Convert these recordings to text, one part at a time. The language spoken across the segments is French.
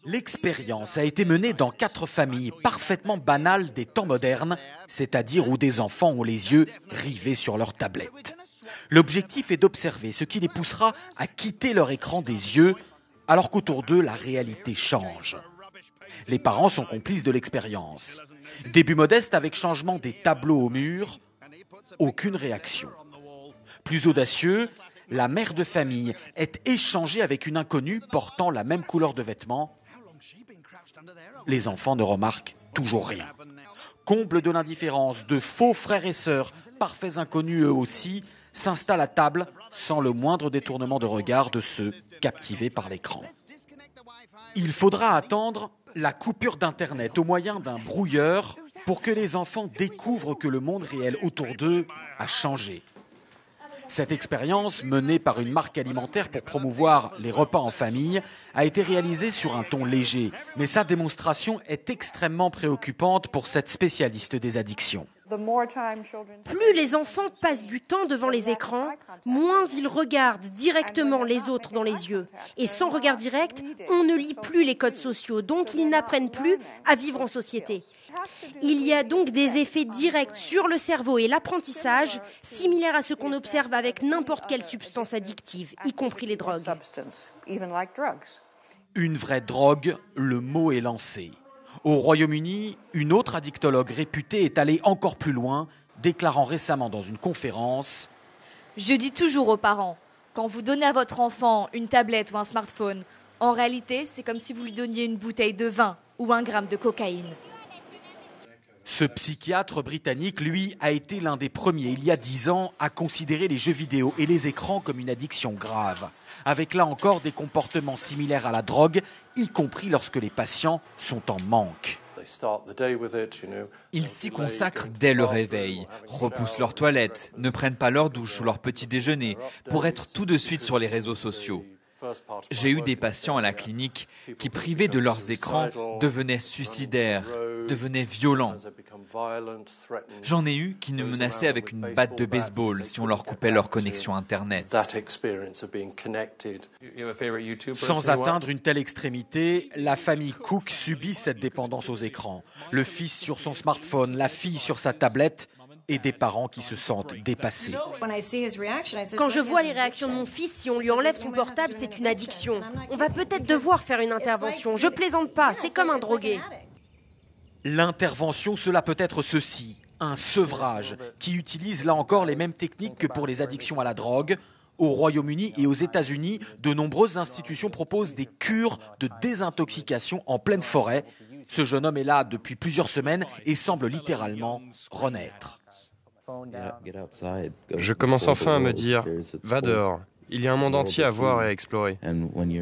L'expérience a été menée dans 4 familles parfaitement banales des temps modernes, c'est-à-dire où des enfants ont les yeux rivés sur leur tablette. L'objectif est d'observer ce qui les poussera à quitter leur écran des yeux, alors qu'autour d'eux, la réalité change. Les parents sont complices de l'expérience. Début modeste avec changement des tableaux au mur, aucune réaction. Plus audacieux, la mère de famille est échangée avec une inconnue portant la même couleur de vêtements. Les enfants ne remarquent toujours rien. Comble de l'indifférence, de faux frères et sœurs, parfaits inconnus eux aussi, s'installent à table sans le moindre détournement de regard de ceux captivés par l'écran. Il faudra attendre la coupure d'Internet au moyen d'un brouilleur pour que les enfants découvrent que le monde réel autour d'eux a changé. Cette expérience, menée par une marque alimentaire pour promouvoir les repas en famille, a été réalisée sur un ton léger, mais sa démonstration est extrêmement préoccupante pour cette spécialiste des addictions. Plus les enfants passent du temps devant les écrans, moins ils regardent directement les autres dans les yeux. Et sans regard direct, on ne lit plus les codes sociaux, donc ils n'apprennent plus à vivre en société. Il y a donc des effets directs sur le cerveau et l'apprentissage, similaires à ce qu'on observe avec n'importe quelle substance addictive, y compris les drogues. Une vraie drogue, le mot est lancé. Au Royaume-Uni, une autre addictologue réputée est allée encore plus loin, déclarant récemment dans une conférence « Je dis toujours aux parents, quand vous donnez à votre enfant une tablette ou un smartphone, en réalité, c'est comme si vous lui donniez une bouteille de vin ou 1 gramme de cocaïne. » Ce psychiatre britannique, lui, a été l'un des premiers, il y a 10 ans, à considérer les jeux vidéo et les écrans comme une addiction grave, avec là encore des comportements similaires à la drogue, y compris lorsque les patients sont en manque. Ils s'y consacrent dès le réveil, repoussent leurs toilettes, ne prennent pas leur douche ou leur petit déjeuner pour être tout de suite sur les réseaux sociaux. J'ai eu des patients à la clinique qui, privés de leurs écrans, devenaient suicidaires, devenaient violents. J'en ai eu qui nous menaçaient avec une batte de baseball si on leur coupait leur connexion Internet. Sans atteindre une telle extrémité, la famille Cook subit cette dépendance aux écrans. Le fils sur son smartphone, la fille sur sa tablette, et des parents qui se sentent dépassés. Quand je vois les réactions de mon fils, si on lui enlève son portable, c'est une addiction. On va peut-être devoir faire une intervention. Je plaisante pas, c'est comme un drogué. L'intervention, cela peut être ceci, un sevrage, qui utilise là encore les mêmes techniques que pour les addictions à la drogue. Au Royaume-Uni et aux États-Unis, de nombreuses institutions proposent des cures de désintoxication en pleine forêt. Ce jeune homme est là depuis plusieurs semaines et semble littéralement renaître. Je commence enfin à me dire, va dehors, il y a un monde entier à voir et à explorer.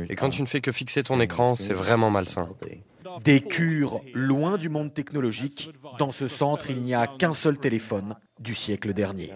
Et quand tu ne fais que fixer ton écran, c'est vraiment malsain. Des cures loin du monde technologique. Dans ce centre, il n'y a qu'un seul téléphone du siècle dernier.